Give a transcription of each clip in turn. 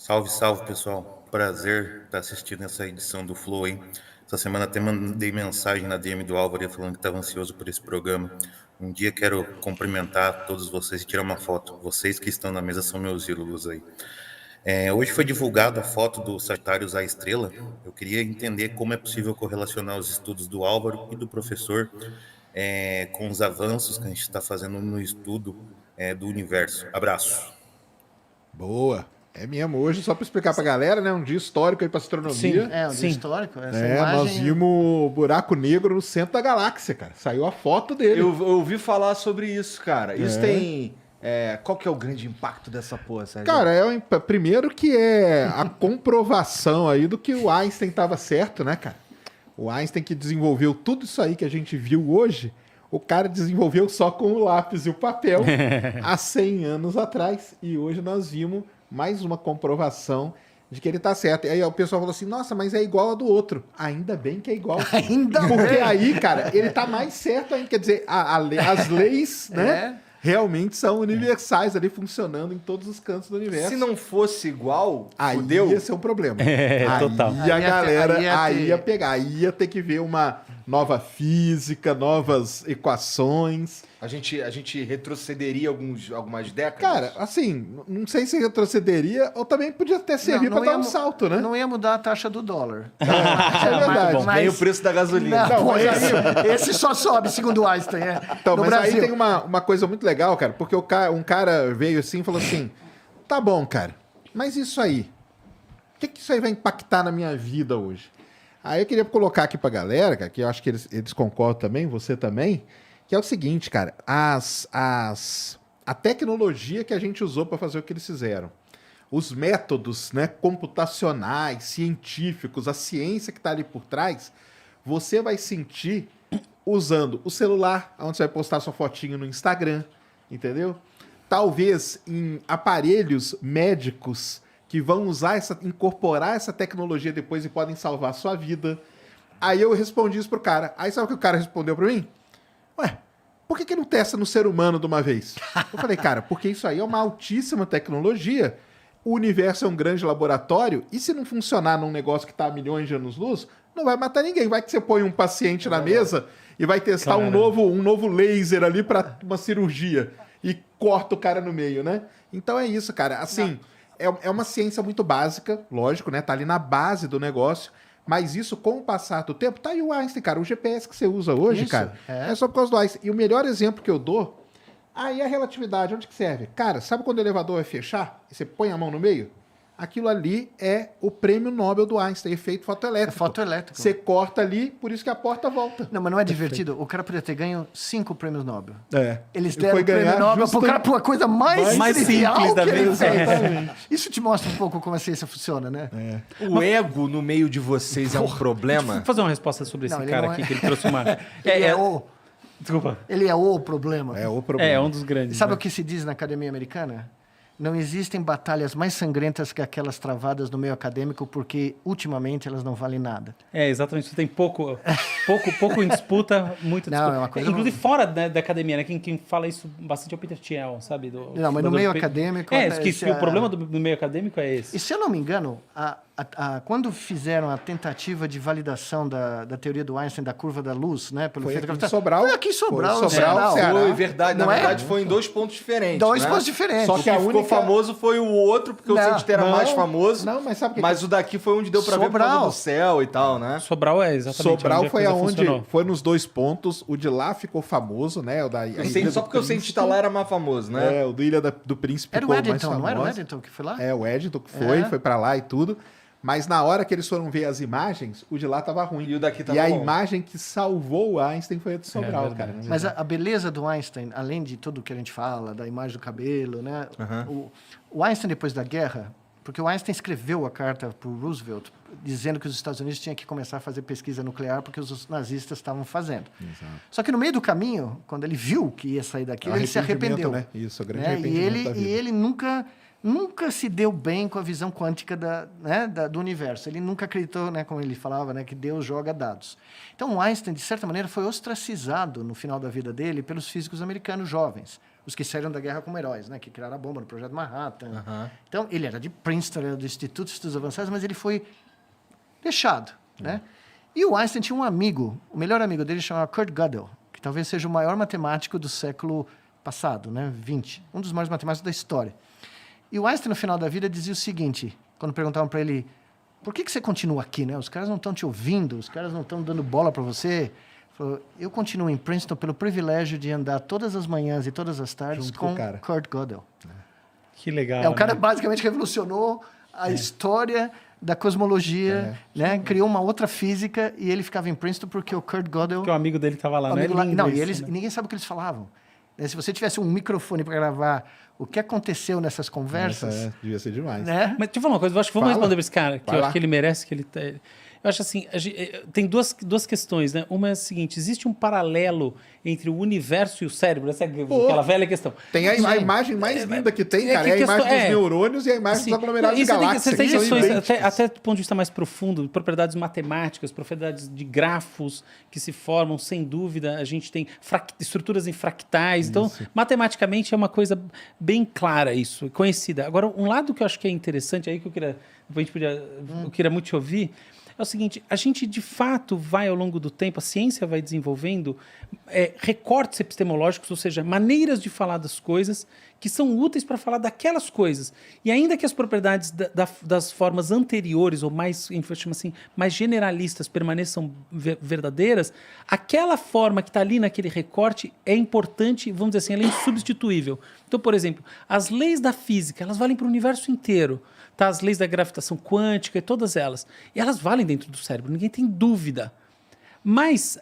Salve, salve, pessoal. Prazer estar assistindo essa edição do Flow, hein? Essa semana até mandei mensagem na DM do Álvaro falando que estava ansioso por esse programa. Um dia quero cumprimentar todos vocês e tirar uma foto. Vocês que estão na mesa são meus ídolos aí. Hoje foi divulgada a foto do Sagitários à Estrela. Eu queria entender como é possível correlacionar os estudos do Álvaro e do professor com os avanços que a gente está fazendo no estudo do universo. Abraço. Boa. É mesmo. Hoje, só para explicar para a galera, né? Um dia histórico aí para astronomia. É, um dia histórico. Essa Nós imagem... vimos o buraco negro no centro da galáxia, cara. Saiu a foto dele. Eu ouvi falar sobre isso, cara. Isso tem... qual que é o grande impacto dessa porra, Sérgio? Cara, primeiro que é a comprovação aí do que o Einstein estava certo, né, cara? O Einstein que desenvolveu tudo isso aí que a gente viu hoje, o cara desenvolveu só com o lápis e o papel há 100 anos atrás. E hoje nós vimos mais uma comprovação de que ele tá certo. E aí o pessoal falou assim, nossa, mas é igual a do outro. Ainda bem que é igual. Ainda Porque bem. aí, cara, ele tá mais certo ainda. Quer dizer, as leis, né, realmente são universais ali, funcionando em todos os cantos do universo. Se não fosse igual, Aí fudeu. ia ser um problema. Total. E a galera aí ia pegar. Aí ia ter que ver uma nova física, novas equações. A gente retrocederia algumas décadas? Cara, assim, não sei se retrocederia ou também podia até servir para dar um salto, né? Não ia mudar a taxa do dólar. É verdade. Nem o preço da gasolina. Não, mas esse só sobe, segundo Einstein. Então, no mas Brasil. aí tem uma coisa muito legal, cara, porque um cara veio assim e falou assim: tá bom, cara, mas isso aí, o que isso aí vai impactar na minha vida hoje? Aí eu queria colocar aqui pra galera, cara, que eu acho que eles concordam também, você também, que é o seguinte, cara, a tecnologia que a gente usou para fazer o que eles fizeram, os métodos, né, computacionais, científicos, a ciência que está ali por trás, você vai sentir usando o celular, onde você vai postar sua fotinho no Instagram, entendeu? Talvez em aparelhos médicos que vão incorporar essa tecnologia depois e podem salvar a sua vida. Aí eu respondi isso pro cara. Aí sabe o que o cara respondeu para mim? Ué, por que não testa no ser humano de uma vez? Eu falei, cara, porque isso aí é uma altíssima tecnologia. O universo é um grande laboratório e se não funcionar num negócio que está a milhões de anos-luz, não vai matar ninguém. Vai que você põe um paciente na mesa e vai testar um novo laser ali para uma cirurgia e corta o cara no meio, né? Então é isso, cara. Assim, é uma ciência muito básica, lógico, né? Tá ali na base do negócio. Mas isso, com o passar do tempo, tá aí o Einstein, cara. O GPS que você usa hoje, Isso, cara, é só por causa do Einstein. E o melhor exemplo que eu dou, aí a relatividade, onde que serve? Cara, sabe quando o elevador vai fechar e você põe a mão no meio? Aquilo ali é o prêmio Nobel do Einstein, efeito fotoelétrico. É fotoelétrico. Você corta ali, por isso que a porta volta. Não, mas não é divertido? O cara poderia ter ganho 5 prêmios Nobel. É. Eles E deram foi o prêmio ganhar Nobel justo pro cara por uma coisa mais trivial simples da que ele vez. fez. Isso te mostra um pouco como a ciência funciona, né? O ego no meio de vocês é um problema? Vou fazer uma resposta sobre esse Não, ele cara não aqui, é. que ele trouxe uma... Desculpa. Ele é o problema. É o problema. É um dos grandes. E sabe né? o que se diz na academia americana? Não existem batalhas mais sangrentas que aquelas travadas no meio acadêmico, porque ultimamente elas não valem nada. Exatamente. Você tem pouco em disputa, muito Não, disputa. é uma coisa- Inclusive fora da academia, né? Quem fala isso bastante é o Peter Thiel, sabe? Não, mas no meio acadêmico, O problema do meio acadêmico é esse. E se eu não me engano, quando fizeram a tentativa de validação da teoria do Einstein da curva da luz, né, pelo Foi efeito aqui em gravitacional, Sobral. foi aqui em Sobral, Foi Sobral, Ceará. Ceará. Foi verdade. Não Na é? verdade, foi em 2 pontos diferentes. Dois né? pontos diferentes. Só O que a que ficou única- famoso foi o outro, porque o Não, Sentista era mais famoso. Não, mas sabe o que Mas o daqui foi onde deu pra ver por causa Sobral. do céu e tal, né? Sobral é exatamente Sobral onde a foi coisa aonde funcionou. foi nos 2 pontos. O de lá ficou famoso, né? O da Ilha Só do porque o Príncipe. cientista lá era mais famoso, né? É, o do Ilha do Príncipe Era o ficou mais Eddington, não era o famoso. Eddington que foi lá? É, o Eddington que foi pra lá e tudo. Mas na hora que eles foram ver as imagens, o de lá tava ruim. E o daqui tava E a bom. imagem que salvou o Einstein foi a de Sobral, verdade. cara. Mas a beleza do Einstein, além de tudo que a gente fala, da imagem do cabelo, né? O Einstein, depois da guerra, porque o Einstein escreveu a carta para o Roosevelt dizendo que os Estados Unidos tinham que começar a fazer pesquisa nuclear porque os nazistas estavam fazendo. Exato. Só que no meio do caminho, quando ele viu que ia sair daquilo, ele se arrependeu. Né? Isso, o grande né? arrependimento da vida. E ele nunca se deu bem com a visão quântica do universo. Ele nunca acreditou, né, como ele falava, né, que Deus joga dados. Então, o Einstein, de certa maneira, foi ostracizado no final da vida dele pelos físicos americanos jovens. os que saíram da guerra como heróis, né? Que criaram a bomba no Projeto Manhattan. Então, ele era de Princeton, era do Instituto de Estudos Avançados, mas ele foi deixado, né? E o Einstein tinha um amigo, o melhor amigo dele chamava Kurt Gödel, que talvez seja o maior matemático do século passado, né? 20. Um dos maiores matemáticos da história. E o Einstein, no final da vida, dizia o seguinte, quando perguntavam para ele, por que você continua aqui, né? Os caras não estão te ouvindo, os caras não estão dando bola para você. Ele falou, eu continuo em Princeton pelo privilégio de andar todas as manhãs e todas as tardes Junto com com o cara. Kurt Gödel. Que legal. É, o cara né? basicamente revolucionou a história da cosmologia, né? Criou uma outra física e ele ficava em Princeton porque o Kurt Gödel... Porque o amigo dele tava lá, o né? amigo lá- Lindo não, isso, e eles, né? ninguém sabe o que eles falavam. Né? Se você tivesse um microfone para gravar o que aconteceu nessas conversas, Devia ser demais. né? Mas deixa eu falar uma coisa, eu acho que vamos Fala. responder pra esse cara, que Vai eu lá. acho que ele merece, que ele... Eu acho assim, tem duas questões, né? Uma é a seguinte, existe um paralelo entre o universo e o cérebro, essa é aquela velha questão. Tem a imagem mais linda que tem, cara. que É a questão- imagem dos é. neurônios e a imagem Assim, dos aglomerados de e você galáxias. você tem que são questões, idênticos. até do ponto de vista mais profundo, propriedades matemáticas, propriedades de grafos que se formam, sem dúvida. A gente tem estruturas em fractais. Então, matematicamente é uma coisa bem clara isso, conhecida. Agora, um lado que eu acho que é interessante, aí que eu queria muito te ouvir, é o seguinte, a gente de fato vai ao longo do tempo, a ciência vai desenvolvendo recortes epistemológicos, ou seja, maneiras de falar das coisas que são úteis para falar daquelas coisas. E ainda que as propriedades das formas anteriores, ou mais, a gente chama assim, mais generalistas, permaneçam verdadeiras, aquela forma que está ali naquele recorte é importante, vamos dizer assim, ela é insubstituível. Então, por exemplo, as leis da física, elas valem para o universo inteiro. Tá? As leis da gravitação quântica e todas elas. E elas valem dentro do cérebro, ninguém tem dúvida. Mas,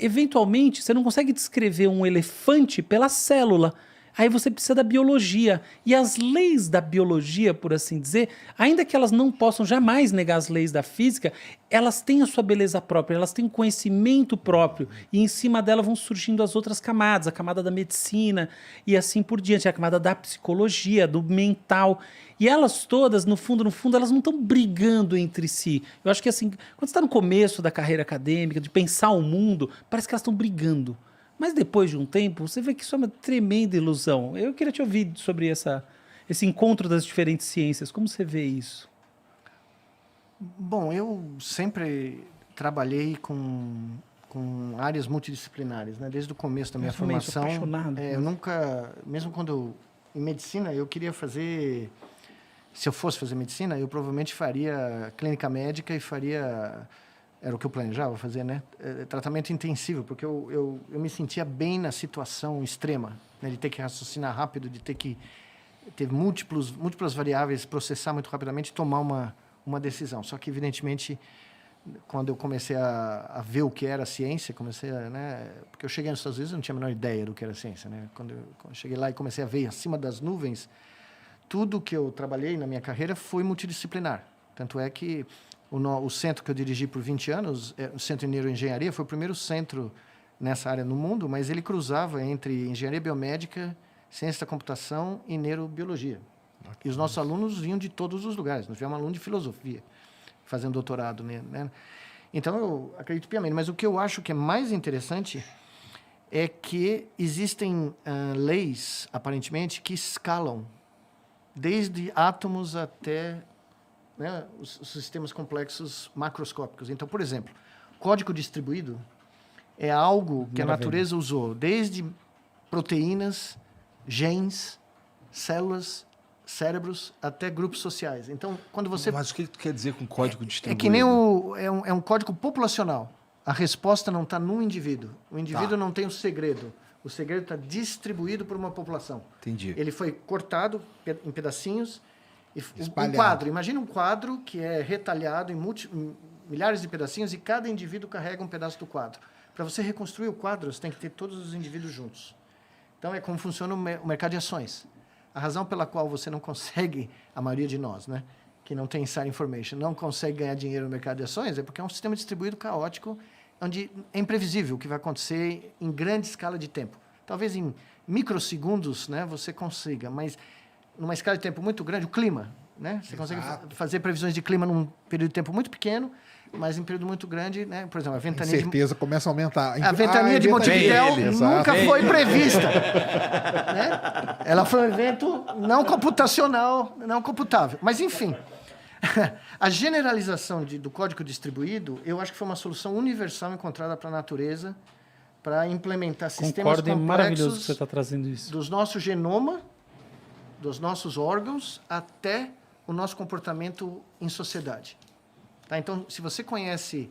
eventualmente, você não consegue descrever um elefante pela célula. Aí você precisa da biologia. E as leis da biologia, por assim dizer, ainda que elas não possam jamais negar as leis da física, elas têm a sua beleza própria, elas têm um conhecimento próprio. E em cima dela vão surgindo as outras camadas, a camada da medicina e assim por diante, a camada da psicologia, do mental. E elas todas, no fundo, elas não estão brigando entre si. Eu acho que assim, quando você está no começo da carreira acadêmica, de pensar o mundo, parece que elas estão brigando. Mas depois de um tempo, você vê que isso é uma tremenda ilusão. Eu queria te ouvir sobre esse encontro das diferentes ciências. Como você vê isso? Bom, eu sempre trabalhei com áreas multidisciplinares, né? Desde o começo da minha também sou formação. apaixonado por Eu nunca, mesmo quando em medicina, eu queria fazer, se eu fosse fazer medicina, eu provavelmente faria clínica médica e faria, era o que eu planejava fazer, né? Tratamento intensivo, porque eu me sentia bem na situação extrema, né? De ter que raciocinar rápido, de ter que ter múltiplas variáveis, processar muito rapidamente e tomar uma decisão. Só que, evidentemente, quando eu comecei a ver o que era a ciência, né? Porque eu cheguei nos Estados Unidos e não tinha a menor ideia do que era a ciência, né? Quando eu cheguei lá e comecei a ver acima das nuvens, tudo que eu trabalhei na minha carreira foi multidisciplinar. Tanto é que o centro que eu dirigi por 20 anos, o Centro de Neuroengenharia, foi o primeiro centro nessa área no mundo, mas ele cruzava entre engenharia biomédica, ciência da computação e neurobiologia. E os nossos alunos vinham de todos os lugares. Nós tivemos aluno de filosofia, fazendo doutorado, né? Então, eu acredito piamente. Mas o que eu acho que é mais interessante é que existem leis, aparentemente, que escalam desde átomos até, né, os sistemas complexos macroscópicos. Então, por exemplo, código distribuído é algo que a natureza usou desde proteínas, genes, células, cérebros, até grupos sociais. Então, quando você... Mas o que tu quer dizer com código distribuído? É que nem é um código populacional. A resposta não está num indivíduo. O indivíduo não tem o segredo. O segredo está distribuído por uma população. Entendi. Ele foi cortado em pedacinhos. Espalhado. Um quadro. Imagina um quadro que é retalhado em milhares de pedacinhos e cada indivíduo carrega um pedaço do quadro. Para você reconstruir o quadro, você tem que ter todos os indivíduos juntos. Então, é como funciona o mercado de ações. A razão pela qual você não consegue, a maioria de nós, né, que não tem inside information, não consegue ganhar dinheiro no mercado de ações, é porque é um sistema distribuído caótico, onde é imprevisível o que vai acontecer em grande escala de tempo. Talvez em microsegundos, né, você consiga, mas numa escala de tempo muito grande, o clima, né, você consegue fazer previsões de clima num período de tempo muito pequeno, mas em período muito grande, né? Por exemplo, a ventania de Certeza começa a aumentar. a ventania de Montevidéu nunca foi prevista. Né? Ela foi um evento não computacional, não computável. Mas, enfim, a generalização do código distribuído, eu acho que foi uma solução universal encontrada para a natureza para implementar sistemas Concordo, é maravilhoso que você complexos está trazendo isso. dos nossos genoma, dos nossos órgãos, até o nosso comportamento em sociedade. Tá? Então, se você conhece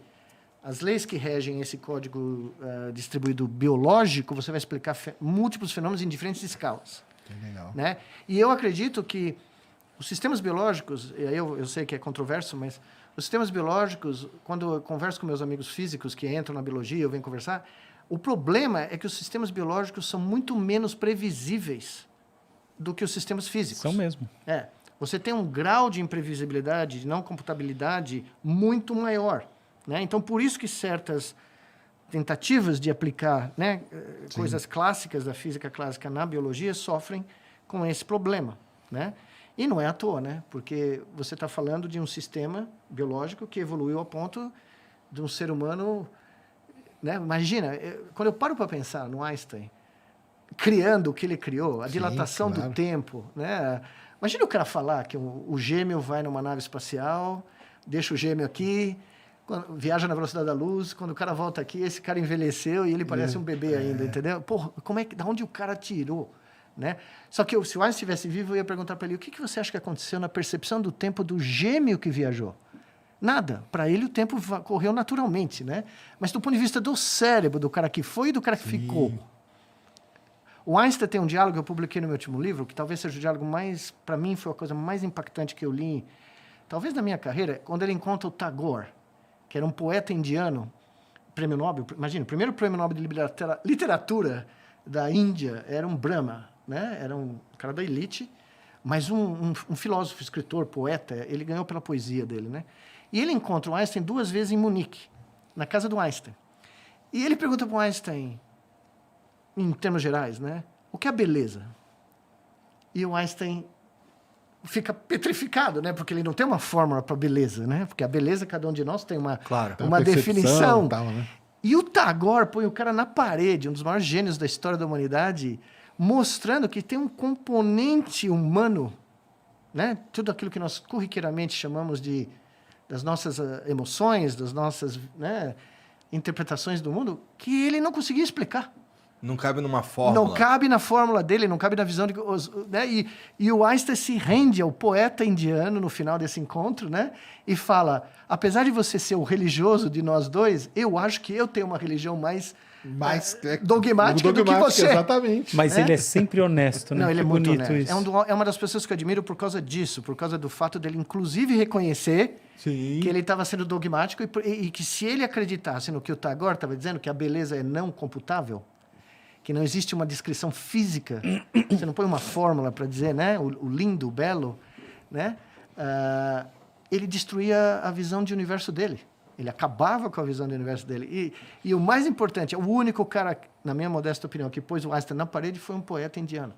as leis que regem esse código distribuído biológico, você vai explicar múltiplos fenômenos em diferentes escalas. Legal. Né? E eu acredito que os sistemas biológicos, e aí eu sei que é controverso, mas os sistemas biológicos, quando eu converso com meus amigos físicos que entram na biologia, eu venho conversar, o problema é que os sistemas biológicos são muito menos previsíveis do que os sistemas físicos. São mesmo. Você tem um grau de imprevisibilidade, de não computabilidade muito maior. Né? Então, por isso que certas tentativas de aplicar, né, coisas clássicas da física clássica na biologia sofrem com esse problema. Né? E não é à toa, né? Porque você está falando de um sistema biológico que evoluiu ao ponto de um ser humano... Né? Imagina, quando eu paro para pensar no Einstein, criando o que ele criou, a dilatação do tempo, né? Imagina o cara falar que o gêmeo vai numa nave espacial, deixa o gêmeo aqui, viaja na velocidade da luz, quando o cara volta aqui, esse cara envelheceu e ele parece um bebê ainda, entendeu? Porra, da onde o cara tirou? Né? Só que se o Einstein estivesse vivo, eu ia perguntar para ele, o que você acha que aconteceu na percepção do tempo do gêmeo que viajou? Nada. Para ele, o tempo correu naturalmente, né? Mas do ponto de vista do cérebro, do cara que foi e do cara que ficou. O Einstein tem um diálogo que eu publiquei no meu último livro, que talvez seja o diálogo mais... Para mim, foi a coisa mais impactante que eu li, talvez na minha carreira, quando ele encontra o Tagore, que era um poeta indiano, prêmio Nobel. Imagina, o primeiro prêmio Nobel de literatura da Índia era um Brahma, né? Era um cara da elite, mas um filósofo, escritor, poeta. Ele ganhou pela poesia dele, né? E ele encontra o Einstein 2 vezes em Munique, na casa do Einstein. E ele pergunta para o Einstein, em termos gerais, né? O que é beleza? E o Einstein fica petrificado, né? Porque ele não tem uma fórmula para beleza, né? Porque a beleza, cada um de nós tem uma definição. Tal, né? E o Tagore põe o cara na parede, um dos maiores gênios da história da humanidade, mostrando que tem um componente humano, né? Tudo aquilo que nós corriqueiramente chamamos das nossas emoções, das nossas, né, interpretações do mundo, que ele não conseguia explicar. Não cabe numa fórmula. Não cabe na fórmula dele, não cabe na visão de... Né? E o Einstein se rende ao poeta indiano no final desse encontro, né? E fala, apesar de você ser o religioso de nós dois, eu acho que eu tenho uma religião mais dogmática do que você. Exatamente. Mas ele é sempre honesto, né? Não, ele Que é muito bonito honesto. isso. É uma das pessoas que eu admiro por causa disso, por causa do fato dele, inclusive, reconhecer que ele estava sendo dogmático e que se ele acreditasse no que o Tagore estava dizendo, que a beleza é não computável, que não existe uma descrição física, você não põe uma fórmula para dizer, né, o lindo, o belo, né, ele destruía a visão de universo dele. Ele acabava com a visão do universo dele. E o mais importante, o único cara, na minha modesta opinião, que pôs o Einstein na parede foi um poeta indiano.